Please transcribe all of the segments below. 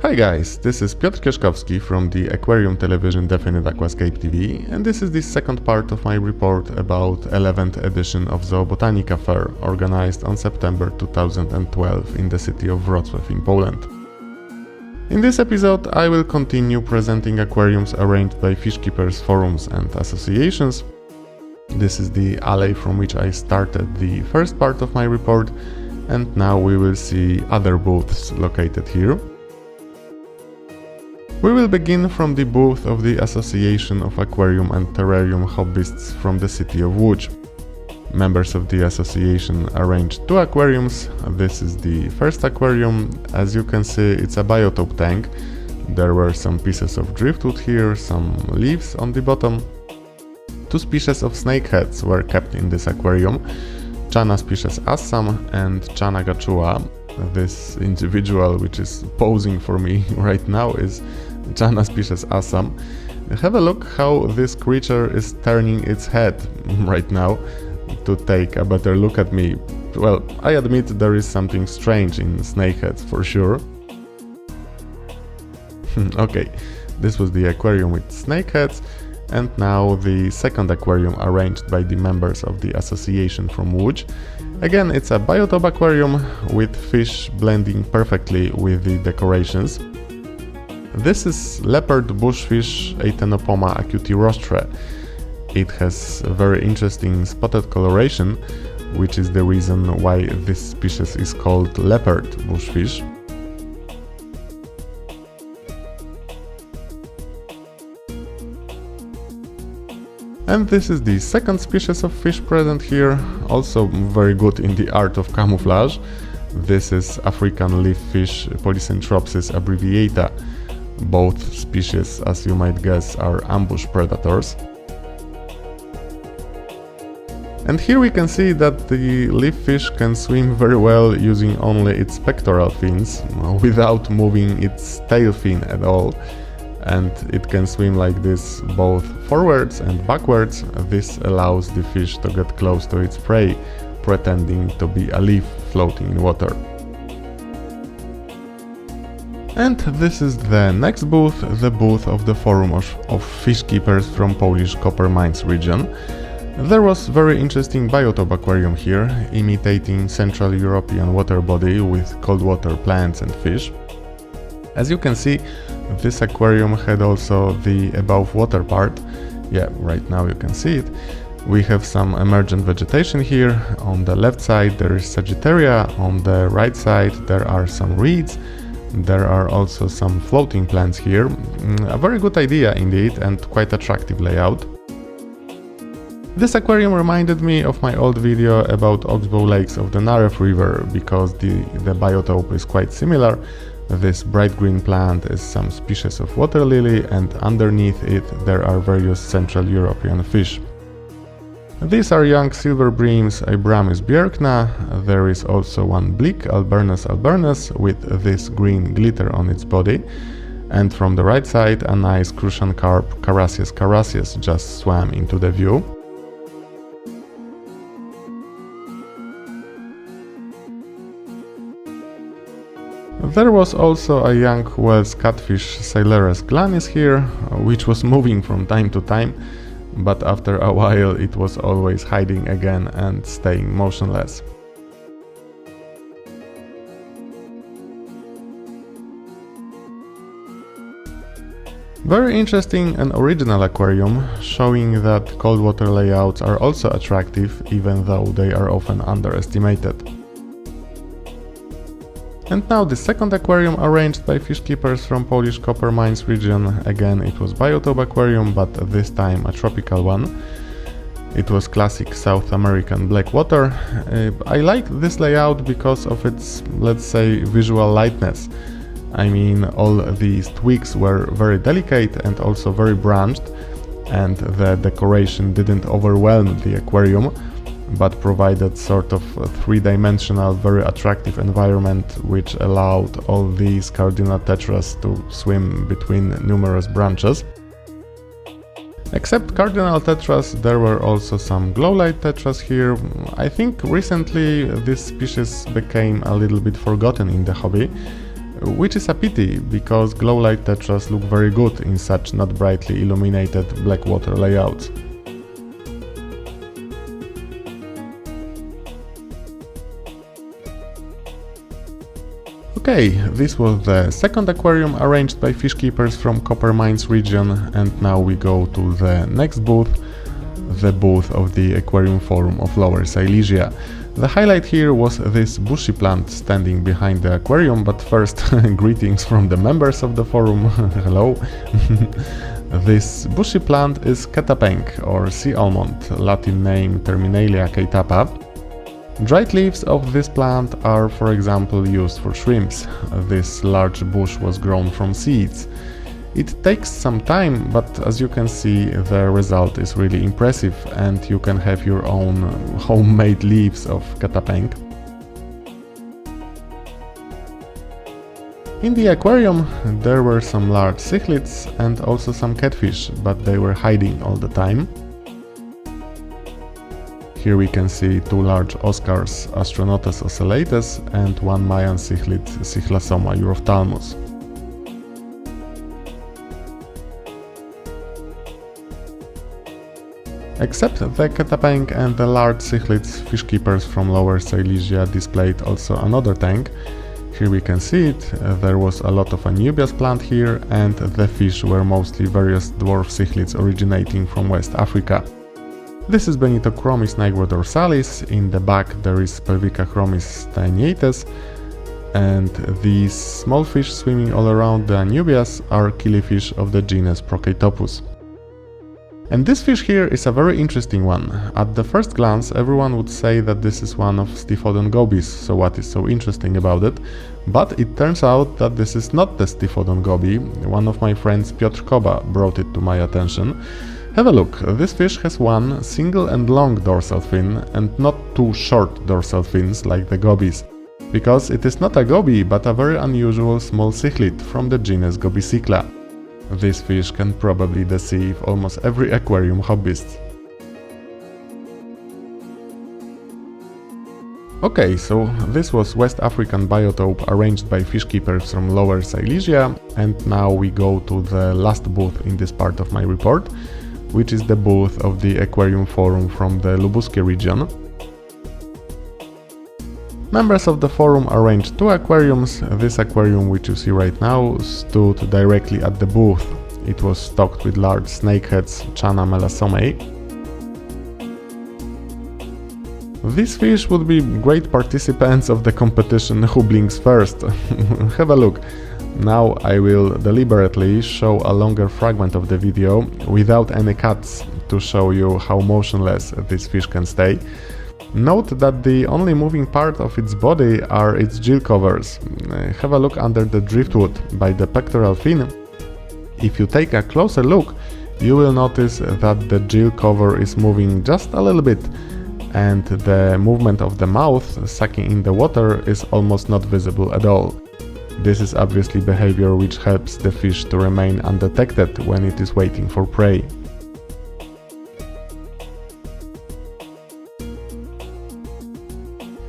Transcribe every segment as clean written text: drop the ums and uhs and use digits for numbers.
Hi guys, this is Piotr Kieszkowski from the aquarium television Definite Aquascape TV, and this is the second part of my report about 11th edition of ZooBotanica fair, organized on September 2012 in the city of Wrocław in Poland. In this episode I will continue presenting aquariums arranged by fishkeepers, forums and associations. This is the alley from which I started the first part of my report, and now we will see other booths located here. We will begin from the booth of the Association of Aquarium and Terrarium Hobbyists from the city of Łódź. Members of the association arranged two aquariums. This is the first aquarium. As you can see, it's a biotope tank. There were some pieces of driftwood here, some leaves on the bottom. Two species of snakeheads were kept in this aquarium. Channa species Assam and Channa gachua. This individual which is posing for me right now is Channa species Assam. Have a look how this creature is turning its head right now to take a better look at me. Well, I admit there is something strange in snakeheads for sure. Okay, this was the aquarium with snakeheads, and now the second aquarium arranged by the members of the association from Łódź. Again, it's a biotope aquarium with fish blending perfectly with the decorations. This is leopard bushfish Ctenopoma acutirostre. It has a very interesting spotted coloration, which is the reason why this species is called leopard bushfish. And this is the second species of fish present here, also very good in the art of camouflage. This is African leaf fish Polycentropsis abbreviata. Both species, as you might guess, are ambush predators. And here we can see that the leaf fish can swim very well using only its pectoral fins, without moving its tail fin at all. And it can swim like this both forwards and backwards. This allows the fish to get close to its prey, pretending to be a leaf floating in water. And this is the next booth, the booth of the Forum of Fishkeepers from Polish copper mines region. There was very interesting biotope aquarium here, imitating Central European water body with cold water plants and fish. As you can see, this aquarium had also the above water part. Yeah, right now you can see it. We have some emergent vegetation here. On the left side there is Sagittaria, on the right side there are some reeds. There are also some floating plants here. A very good idea indeed, and quite attractive layout. This aquarium reminded me of my old video about oxbow lakes of the Narew River, because the biotope is quite similar. This bright green plant is some species of water lily, and underneath it there are various Central European fish. These are young silver breams Abramis bjerkna. There is also one bleak Alburnus alburnus with this green glitter on its body. And from the right side a nice crucian carp Carassius carassius just swam into the view. There was also a young Wells catfish Sileres glanis here, which was moving from time to time, but after a while it was always hiding again and staying motionless. Very interesting and original aquarium, showing that cold water layouts are also attractive, even though they are often underestimated. And now the second aquarium arranged by fishkeepers from Polish copper mines region. Again, it was biotope aquarium, but this time a tropical one. It was classic South American black water. I like this layout because of its, let's say, visual lightness. I mean, all these twigs were very delicate and also very branched, and the decoration didn't overwhelm the aquarium, but provided sort of a three-dimensional, very attractive environment which allowed all these cardinal tetras to swim between numerous branches. Except cardinal tetras, there were also some glow-light tetras here. I think recently this species became a little bit forgotten in the hobby, which is a pity, because glow light tetras look very good in such not brightly illuminated black water layouts. Okay, this was the second aquarium arranged by fish keepers from Copper Mines region, and now we go to the next booth, the booth of the Aquarium Forum of Lower Silesia. The highlight here was this bushy plant standing behind the aquarium, but first greetings from the members of the forum, hello. This bushy plant is catappa or sea almond, Latin name Terminalia catappa. Dried leaves of this plant are, for example, used for shrimps. This large bush was grown from seeds. It takes some time, but as you can see, the result is really impressive, and you can have your own homemade leaves of catappa. In the aquarium there were some large cichlids and also some catfish, but they were hiding all the time. Here we can see two large Oscars, Astronotus ocellatus, and one Mayan cichlid, Cichlasoma urophthalmus. Except the catappa and the large cichlids, fish keepers from Lower Silesia displayed also another tank. Here we can see it, there was a lot of anubias plant here, and the fish were mostly various dwarf cichlids originating from West Africa. This is Benitochromis nigrodorsalis, in the back there is Pelvicachromis taeniatus, and these small fish swimming all around the anubias are killifish of the genus Procatopus. And this fish here is a very interesting one. At the first glance everyone would say that this is one of Stiphodon gobis, so what is so interesting about it? But it turns out that this is not the Stiphodon gobi. One of my friends, Piotr Koba, brought it to my attention. Have a look, this fish has one single and long dorsal fin and not two short dorsal fins like the gobis, because it is not a gobi but a very unusual small cichlid from the genus Gobicichla. This fish can probably deceive almost every aquarium hobbyist. Okay, so this was West African biotope arranged by fish keepers from Lower Silesia, and now we go to the last booth in this part of my report, which is the booth of the Aquarium Forum from the Lubuskie region. Members of the forum arranged two aquariums. This aquarium, which you see right now, stood directly at the booth. It was stocked with large snakeheads, Channa melasomae. These fish would be great participants of the competition who blinks first. Have a look. Now I will deliberately show a longer fragment of the video without any cuts to show you how motionless this fish can stay. Note that the only moving part of its body are its gill covers. Have a look under the driftwood by the pectoral fin. If you take a closer look, you will notice that the gill cover is moving just a little bit, and the movement of the mouth sucking in the water is almost not visible at all. This is obviously behavior which helps the fish to remain undetected when it is waiting for prey.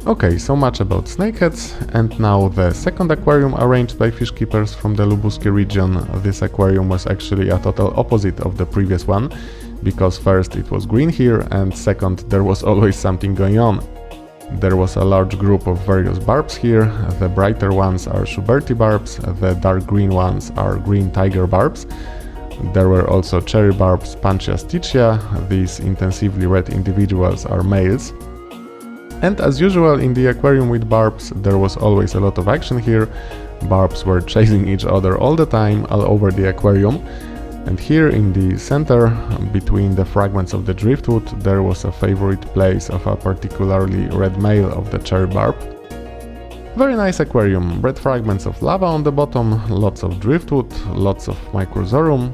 Okay, so much about snakeheads, and now the second aquarium arranged by fish keepers from the Lubuskie region. This aquarium was actually a total opposite of the previous one, because first it was green here, and second there was always something going on. There was a large group of various barbs here. The brighter ones are Schuberti barbs, the dark green ones are green tiger barbs. There were also cherry barbs, Puntius. These intensively red individuals are males. And as usual in the aquarium with barbs, there was always a lot of action here. Barbs were chasing each other all the time, all over the aquarium. And here in the center, between the fragments of the driftwood, there was a favorite place of a particularly red male of the cherry barb. Very nice aquarium, red fragments of lava on the bottom, lots of driftwood, lots of microzorum,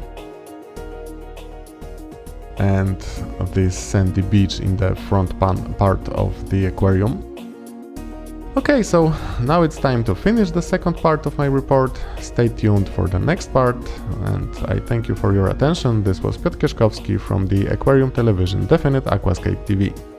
and this sandy beach in the front part of the aquarium. Okay, so now it's time to finish the second part of my report. Stay tuned for the next part, and I thank you for your attention. This was Piotr Kieszkowski from the Aquarium Television Definite Aquascape TV.